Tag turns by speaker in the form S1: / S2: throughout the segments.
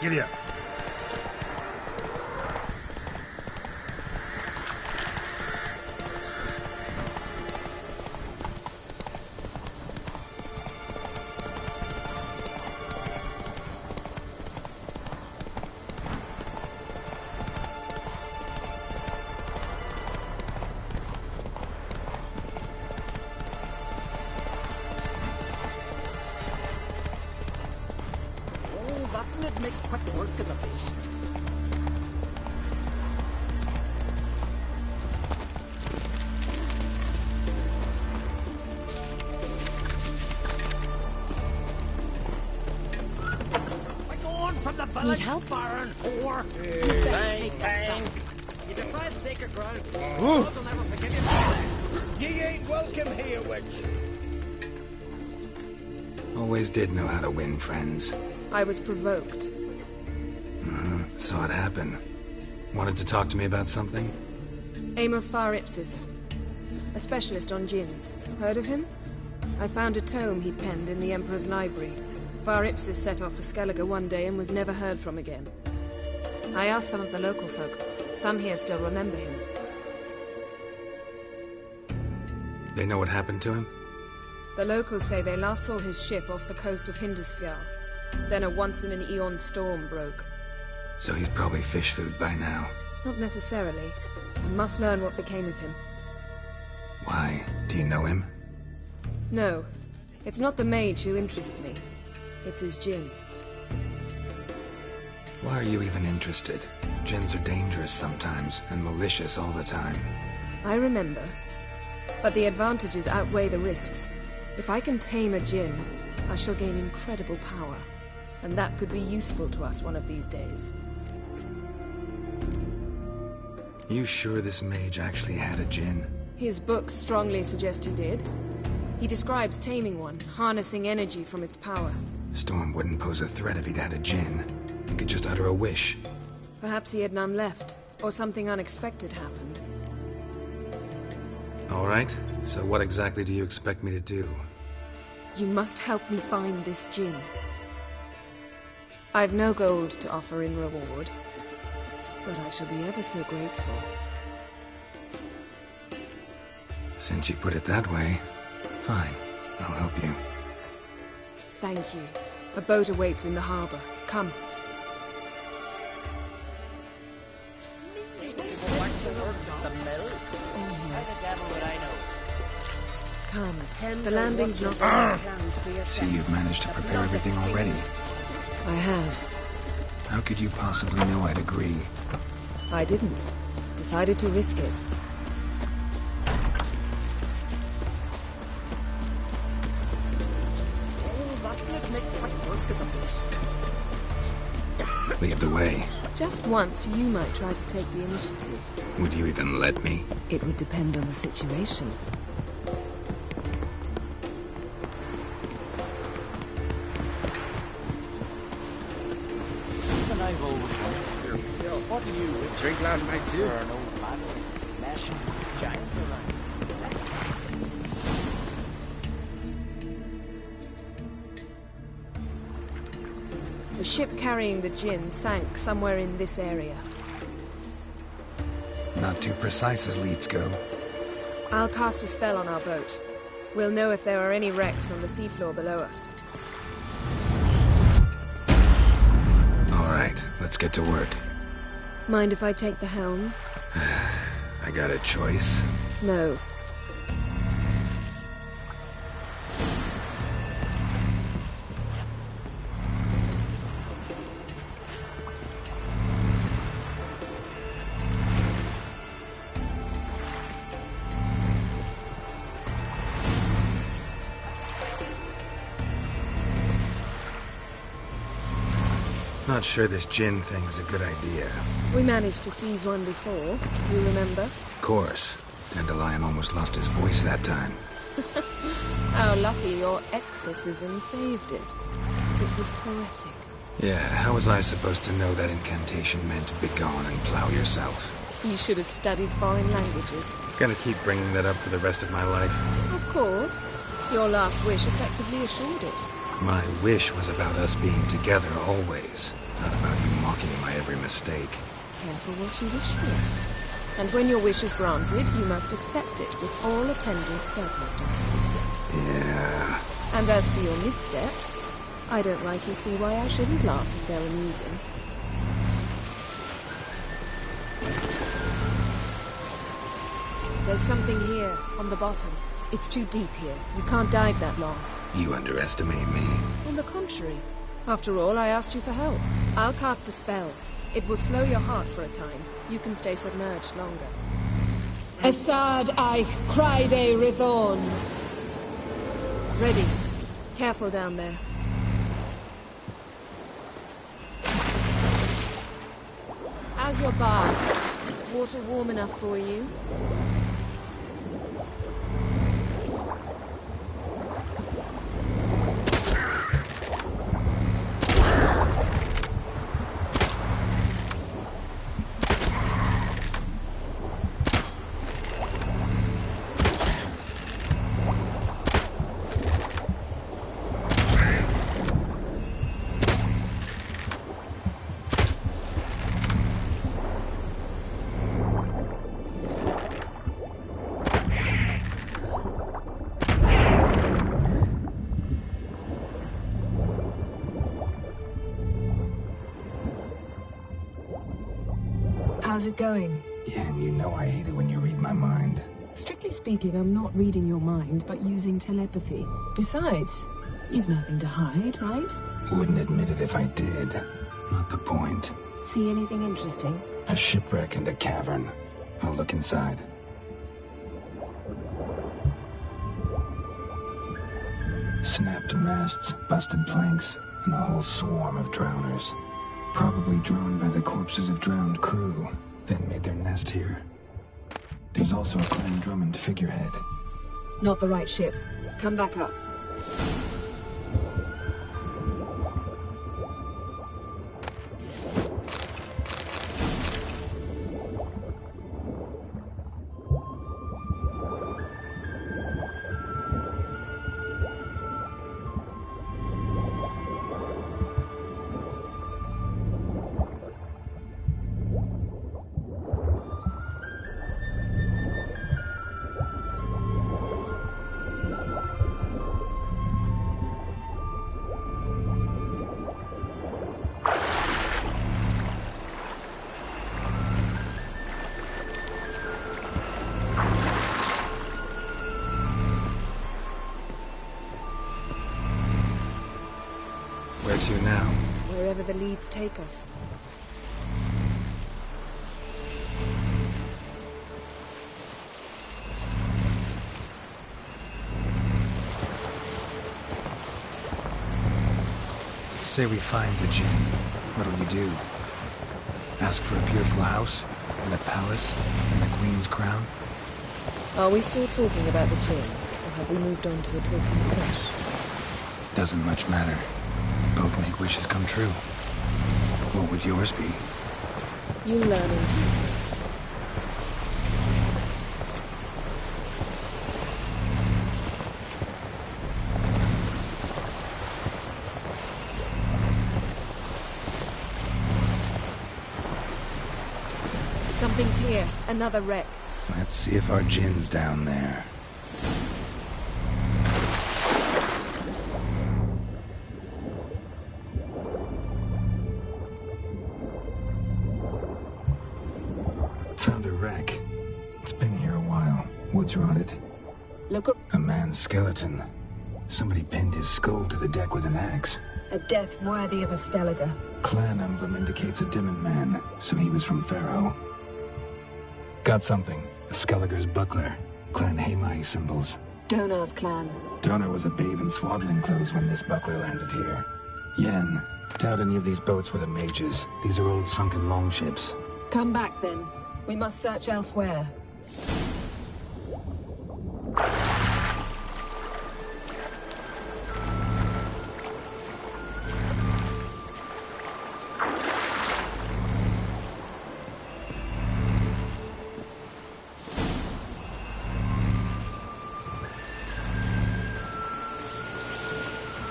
S1: Giddy up.
S2: That'd make quick work of the beast. We're going from the village.
S3: Need help?
S2: Baron, whore. You best take that gun. You defiled sacred ground. God will never forgive you.
S4: Ye ain't welcome here, witch.
S1: Always did know how to win friends.
S3: I was provoked.
S1: Saw it happen. Wanted to talk to me about something?
S3: Amos 3-Witcher3-, a specialist on djinns. Heard of him? I found a tome he'd penned in the Emperor's library. 3-Witcher3 set off for Skellige one day and was never heard from again. I asked some of the local folk. Some here still remember him.
S1: They know what happened to him?
S3: The locals say they last saw his ship off the coast of Hindisfjall. Then a once-in-an-eon storm broke.
S1: So he's probably fish food by now.
S3: Not necessarily. I must learn what became of him.
S1: Why? Do you know him?
S3: No. It's not the mage who interests me. It's his djinn.
S1: Why are you even interested? Djinns are dangerous sometimes, and malicious all the time.
S3: I remember. But the advantages outweigh the risks. If I can tame a djinn, I shall gain incredible power. And that could be useful to us one of these days.
S1: You sure this mage actually had a djinn?
S3: His books strongly suggest he did. He describes taming one, harnessing energy from its power.
S1: Storm wouldn't pose a threat if he'd had a djinn. He could just utter a wish.
S3: Perhaps he had none left, or something unexpected happened.
S1: All right, so what exactly do you expect me to do?
S3: You must help me find this djinn. I've no gold to offer in reward, but I shall be ever so grateful.
S1: Since you put it that way, fine, I'll help you.
S3: Thank you. A boat awaits in the harbor. Come. Come. The landing's not on.
S1: See, you've managed to prepare everything already.
S3: I have.
S1: How could you possibly know I'd agree?
S3: I didn't. Decided to risk it.
S1: Lead the way.
S3: Just once, you might try to take the initiative.
S1: Would you even let me?
S3: It would depend on the situation.
S4: What do you drink last night too?
S2: There are no basilisks, mashing giants around.
S3: The ship carrying the djinn sank somewhere in this area.
S1: Not too precise as leads go.
S3: I'll cast a spell on our boat. We'll know if there are any wrecks on the seafloor below us.
S1: All right, let's get to work.
S3: Mind if I take the helm?
S1: I got a choice.
S3: No.
S1: Not sure this djinn thing's a good idea.
S3: We managed to seize one before. Do you remember?
S1: Of course. Dandelion almost lost his voice that time.
S3: How lucky your exorcism saved it. It was poetic.
S1: Yeah, how was I supposed to know that incantation meant begone and plow yourself?
S3: You should have studied foreign languages.
S1: Gonna keep bringing that up for the rest of my life.
S3: Of course. Your last wish effectively assured it.
S1: My wish was about us being together always. Not about you mocking my every mistake.
S3: Careful what you wish for. And when your wish is granted, you must accept it with all attendant circumstances.
S1: Yeah.
S3: And as for your missteps, I don't rightly see why I shouldn't laugh if they're amusing. There's something here, on the bottom. It's too deep here. You can't dive that long.
S1: You underestimate me.
S3: On the contrary. After all, I asked you for help. I'll cast a spell. It will slow your heart for a time. You can stay submerged longer. Assad Eich Cryde Rithorn. Ready. Careful down there. How's your bath? Water warm enough for you? How's it going?
S1: Yeah, and you know I hate it when you read my mind.
S3: Strictly speaking, I'm not reading your mind, but using telepathy. Besides, you've nothing to hide, right?
S1: Wouldn't admit it if I did. Not the point.
S3: See anything interesting?
S1: A shipwreck and a cavern. I'll look inside. Snapped masts, busted planks, and a whole swarm of drowners. Probably drawn by the corpses of drowned crew, then made their nest here. There's also a Clan Drummond figurehead.
S3: Not the right ship. Come back up.
S1: Where to now?
S3: Wherever the leads take us.
S1: Say we find the Jinn. What'll you do? Ask for a beautiful house? And a palace? And a queen's crown?
S3: Are we still talking about the Jinn? Or have we moved on to a talking fish?
S1: Doesn't much matter. Both make wishes come true. What would yours be?
S3: You learn in due. Something's here. Another wreck.
S1: Let's see if our Jinn's down there. Found a wreck. It's been here a while. Wood's rotted.
S3: Look up.
S1: A man's skeleton. Somebody pinned his skull to the deck with an axe.
S3: A death worthy of a Skellige.
S1: Clan emblem indicates a Dimmen man, so he was from Pharaoh. Got something. A Skellige's buckler. Clan Hamai symbols.
S3: Donar's clan.
S1: Donar was a babe in swaddling clothes when this buckler landed here. Yen. Doubt any of these boats were the mages. These are old sunken longships.
S3: Come back then. We must search elsewhere.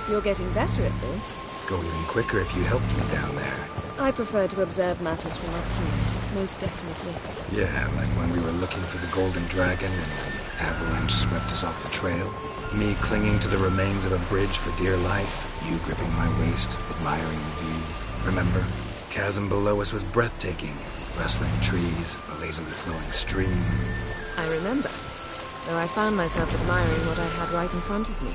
S3: You're getting better at this.
S1: Go even quicker if you helped me down there.
S3: I prefer to observe matters from up here, most definitely.
S1: Yeah, like when we were looking for the Golden Dragon and an avalanche swept us off the trail. Me clinging to the remains of a bridge for dear life. You gripping my waist, admiring the view. Remember? Chasm below us was breathtaking. Rustling trees, a lazily flowing stream.
S3: I remember, though I found myself admiring what I had right in front of me.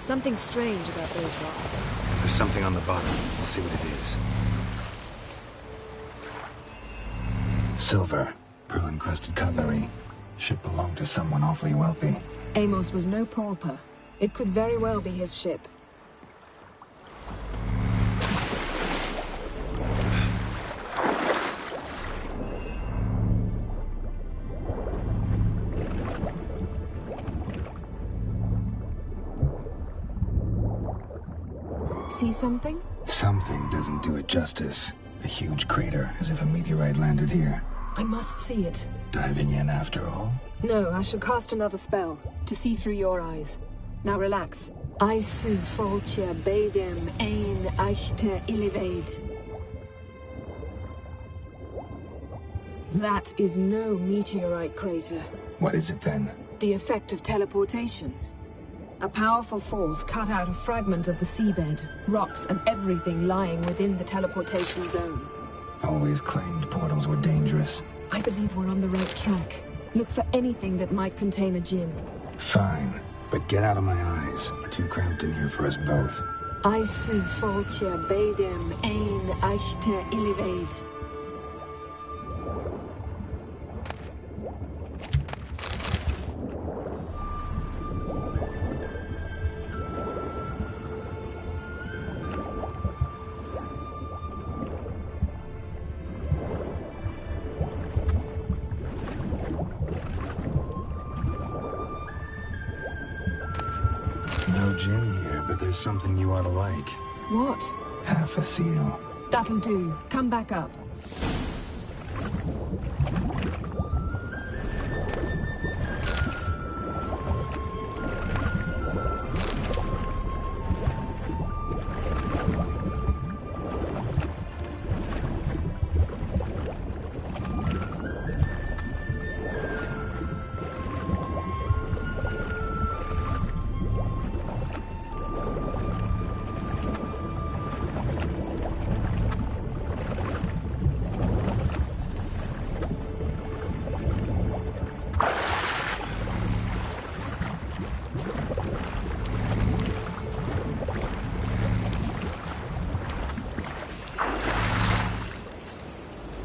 S3: Something strange about those rocks.
S1: There's something on the bottom. We'll see what it is. Silver, pearl-encrusted cutlery. Should belong to someone awfully wealthy.
S3: Amos was no pauper. It could very well be his ship. See something?
S1: Something doesn't do it justice. A huge crater, as if a meteorite landed here.
S3: I must see it.
S1: Diving in after all?
S3: No, I shall cast another spell, to see through your eyes. Now relax. Aisu foltja beidem ein eichte iliveid. That is no meteorite crater.
S1: What is it then?
S3: The effect of teleportation. A powerful force cut out a fragment of the seabed, rocks and everything lying within the teleportation zone.
S1: Always claimed portals were dangerous.
S3: I believe we're on the right track. Look for anything that might contain a djinn.
S1: Fine, but get out of my eyes. Too cramped in here for us both.
S3: Aisu foltja beidem ein eichte iliveid.
S1: No gin here, but there's something you ought to like.
S3: What?
S1: Half a seal.
S3: That'll do. Come back up.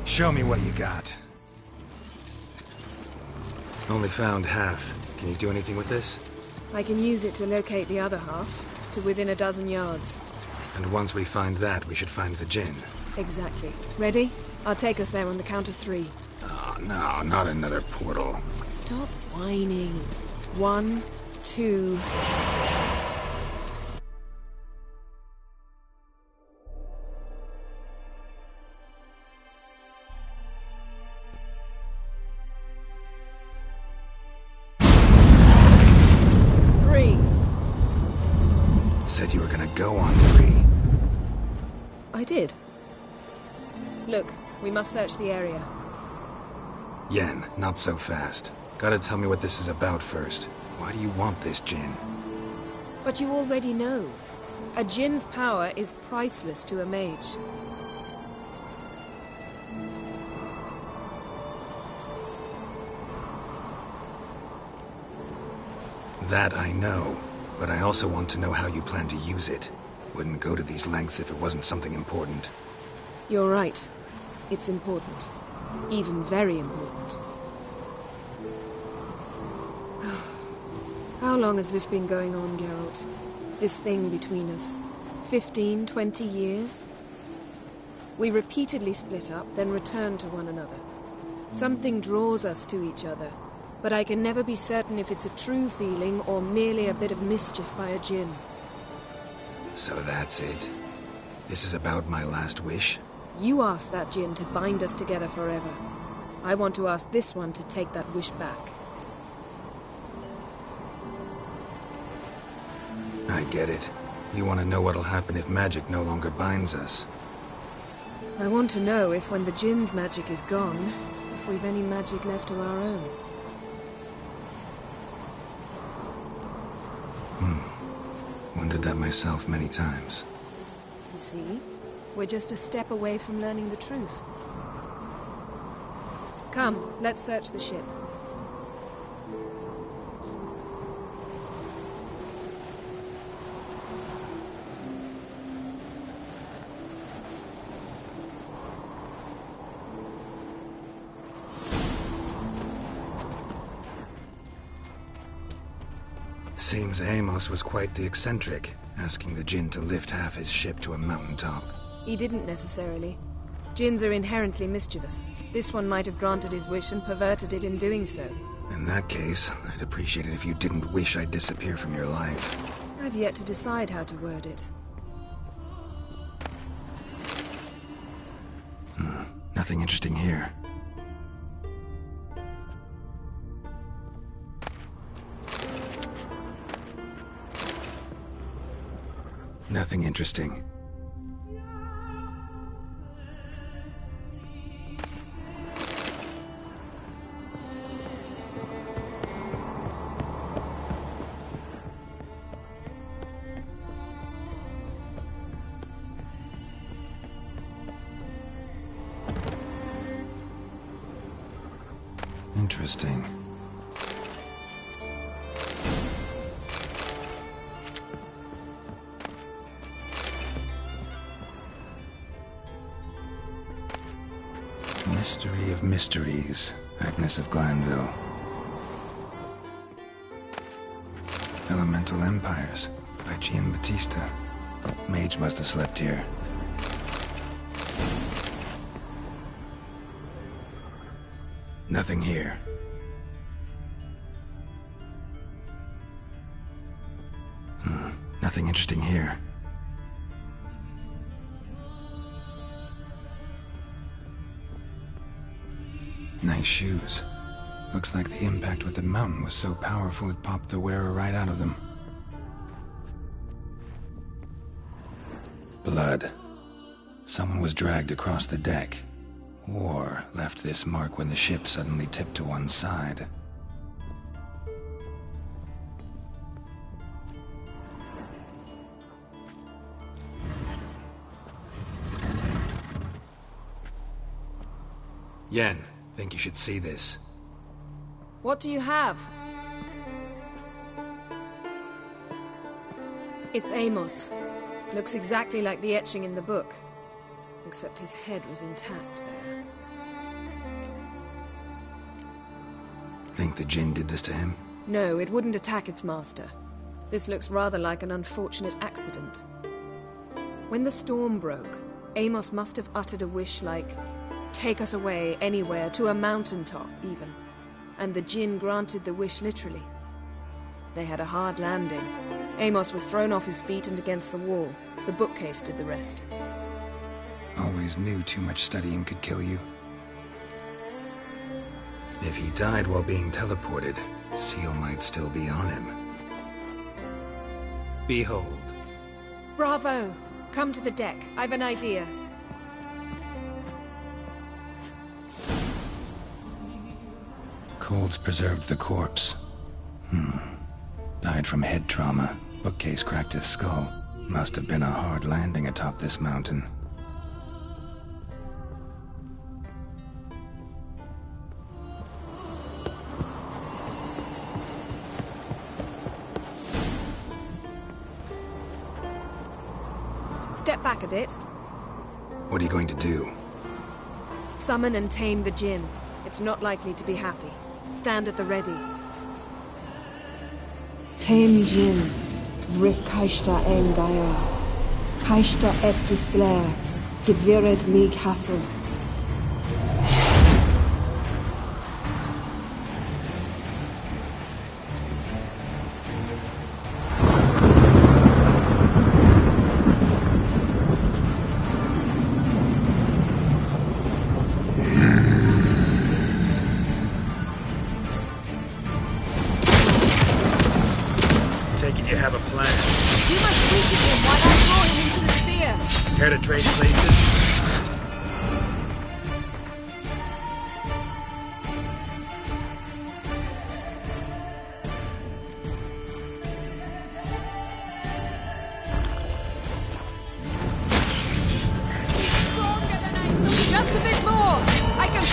S1: Show me what you got. Only found half. Can you do anything with this?
S3: I can use it to locate the other half, to within a dozen yards.
S1: And once we find that, we should find the djinn.
S3: Exactly. Ready? I'll take us there on the count of 3.
S1: Oh, no, not another portal.
S3: Stop whining. 1, 2...
S1: Said you were gonna go on 3.
S3: I did. Look, we must search the area.
S1: Yen, not so fast. Gotta tell me what this is about first. Why do you want this djinn?
S3: But you already know. A djinn's power is priceless to a mage.
S1: That I know. But I also want to know how you plan to use it. Wouldn't go to these lengths if it wasn't something important.
S3: You're right. It's important. Even very important. How long has this been going on, Geralt? This thing between us? 15, 20 years? We repeatedly split up, then return to one another. Something draws us to each other. But I can never be certain if it's a true feeling or merely a bit of mischief by a djinn.
S1: So that's it? This is about my last wish?
S3: You asked that djinn to bind us together forever. I want to ask this one to take that wish back.
S1: I get it. You want to know what'll happen if magic no longer binds us.
S3: I want to know if when the djinn's magic is gone, if we've any magic left of our own.
S1: Wondered that myself many times.
S3: You see? We're just a step away from learning the truth. Come, let's search the ship.
S1: Seems Amos was quite the eccentric, asking the djinn to lift half his ship to a mountaintop.
S3: He didn't necessarily. Djinns are inherently mischievous. This one might have granted his wish and perverted it in doing so.
S1: In that case, I'd appreciate it if you didn't wish I'd disappear from your life.
S3: I've yet to decide how to word it.
S1: Nothing interesting here. Nothing interesting. Interesting. Mystery of Mysteries, Agnes of Glanville. Elemental Empires, by Giambattista. Mage must have slept here. Nothing here. Nothing interesting here. Nice shoes. Looks like the impact with the mountain was so powerful it popped the wearer right out of them. Blood. Someone was dragged across the deck. Or left this mark when the ship suddenly tipped to one side. Yen, think you should see this.
S3: What do you have? It's Amos. Looks exactly like the etching in the book. Except his head was intact there.
S1: Think the djinn did this to him?
S3: No, it wouldn't attack its master. This looks rather like an unfortunate accident. When the storm broke, Amos must have uttered a wish like, "Take us away, anywhere, to a mountaintop, even." And the djinn granted the wish literally. They had a hard landing. Amos was thrown off his feet and against the wall. The bookcase did the rest.
S1: Always knew too much studying could kill you. If he died while being teleported, Seal might still be on him. Behold.
S3: Bravo! Come to the deck. I've an idea.
S1: Colds preserved the corpse. Died from head trauma. Bookcase cracked his skull. Must have been a hard landing atop this mountain.
S3: Step back a bit.
S1: What are you going to do?
S3: Summon and tame the djinn. It's not likely to be happy. Stand at the ready.
S5: Tame djinn, rif kaishta engaya, kaishta et disglair, gevired mig hassel.
S4: Care to trade places?
S3: Just a bit more! I can...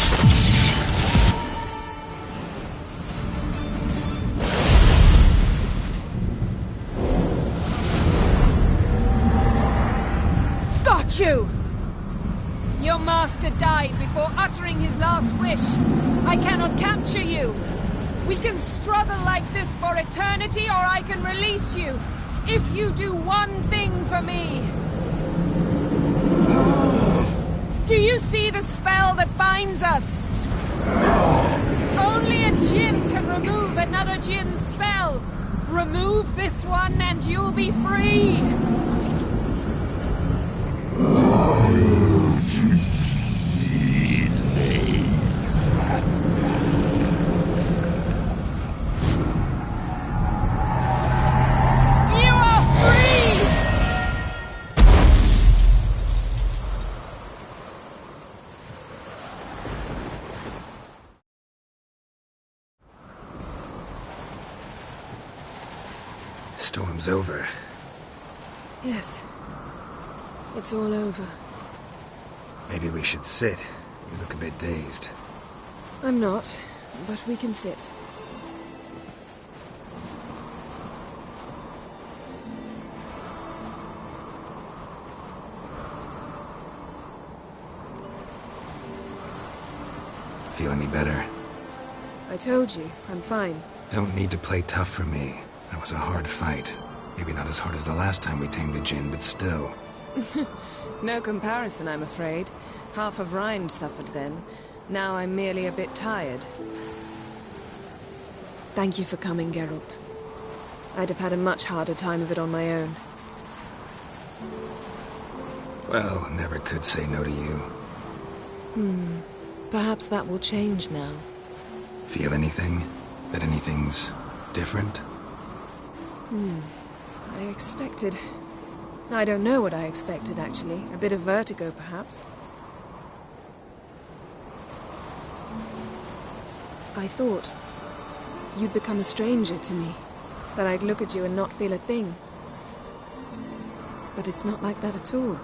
S3: Got you! Your master died before uttering his last wish. I cannot capture you. We can struggle like this for eternity, or I can release you. If you do one thing for me. Do you see the spell that binds us? Only a djinn can remove another djinn's spell. Remove this one and you'll be free. You are free!
S1: Storm's over.
S3: Yes. It's all over.
S1: Maybe we should sit. You look a bit dazed.
S3: I'm not, but we can sit.
S1: Feel any better?
S3: I told you, I'm fine.
S1: Don't need to play tough for me. That was a hard fight. Maybe not as hard as the last time we tamed a djinn, but still.
S3: No comparison, I'm afraid. Half of Rind suffered then. Now I'm merely a bit tired. Thank you for coming, Geralt. I'd have had a much harder time of it on my own.
S1: Well, never could say no to you.
S3: Perhaps that will change now.
S1: Feel anything? That anything's different?
S3: I expected... I don't know what I expected, actually. A bit of vertigo, perhaps. I thought you'd become a stranger to me. That I'd look at you and not feel a thing. But it's not like that at all.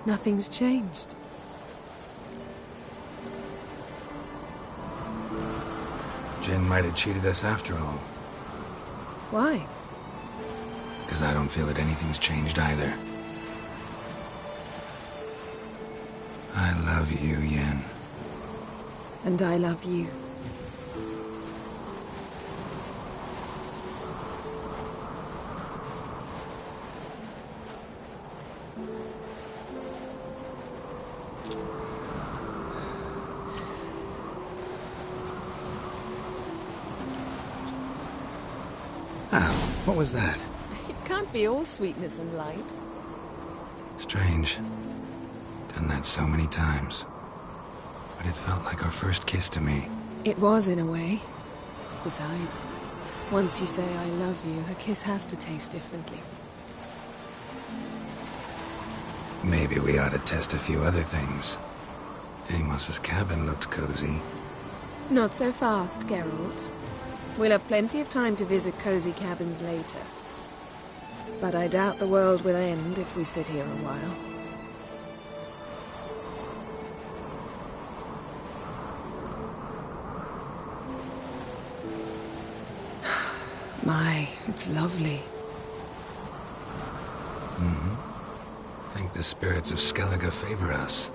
S3: Nothing's changed.
S1: Jinn might have cheated us after all.
S3: Why?
S1: Because I don't feel that anything's changed either. I love you, Yen.
S3: And I love you.
S1: Ah, what was that?
S3: It can't be all sweetness and light.
S1: Strange. Done that so many times. But it felt like our first kiss to me.
S3: It was, in a way. Besides, once you say I love you, a kiss has to taste differently.
S1: Maybe we ought to test a few other things. Amos's cabin looked cozy.
S3: Not so fast, Geralt. We'll have plenty of time to visit cozy cabins later. But I doubt the world will end if we sit here a while. My, it's lovely.
S1: Think the spirits of Skellige favor us.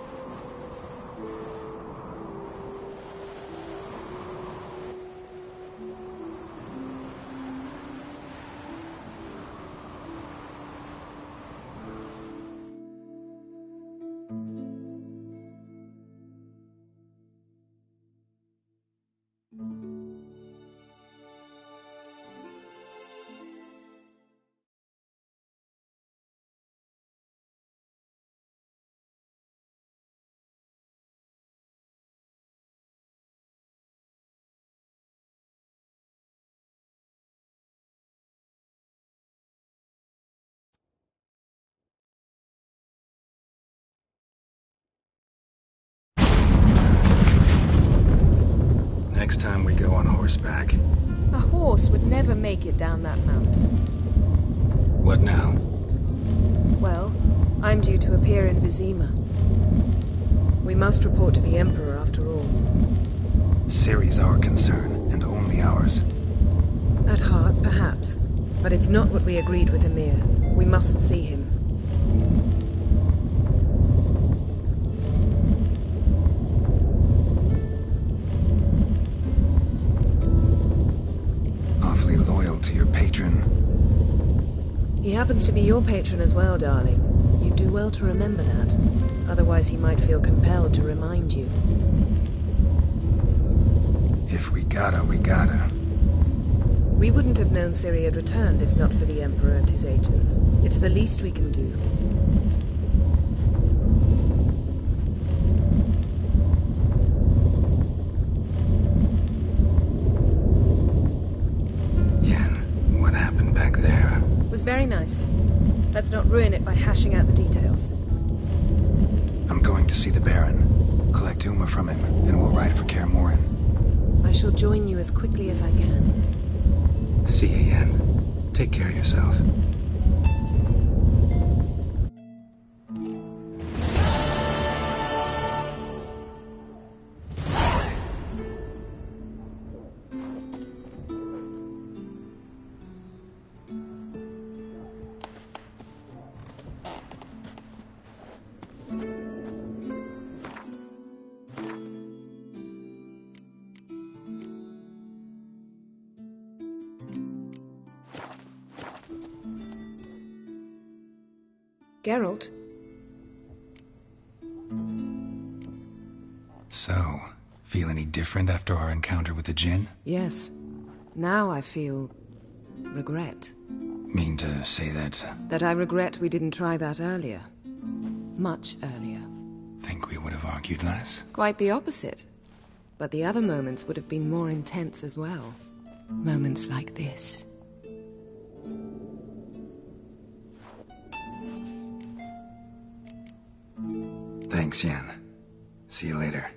S1: next time we go on horseback.
S3: A horse would never make it down that mountain.
S1: What now?
S3: Well, I'm due to appear in Vizima. We must report to the Emperor after all.
S1: Ciri's our concern, and only ours.
S3: At heart, perhaps. But it's not what we agreed with Emir. We must see him.
S1: Awfully loyal to your patron.
S3: He happens to be your patron as well, darling. You do well to remember that. Otherwise he might feel compelled to remind you.
S1: If we gotta, we gotta.
S3: We wouldn't have known Ciri had returned if not for the Emperor and his agents. It's the least we can do.
S1: Yen, what happened back there?
S3: It was very nice. Let's not ruin it by hashing out the details.
S1: I'm going to see the Baron, collect Uma from him, then we'll ride for Kaer Morhen.
S3: I shall join you as quickly as I can.
S1: See you, Yen. Take care of yourself.
S3: Geralt?
S1: So, feel any different after our encounter with the Djinn?
S3: Yes. Now I feel... regret.
S1: Mean to say that...
S3: That I regret we didn't try that earlier. Much earlier.
S1: Think we would have argued less?
S3: Quite the opposite. But the other moments would have been more intense as well. Moments like this.
S1: Thanks, Yen. See you later.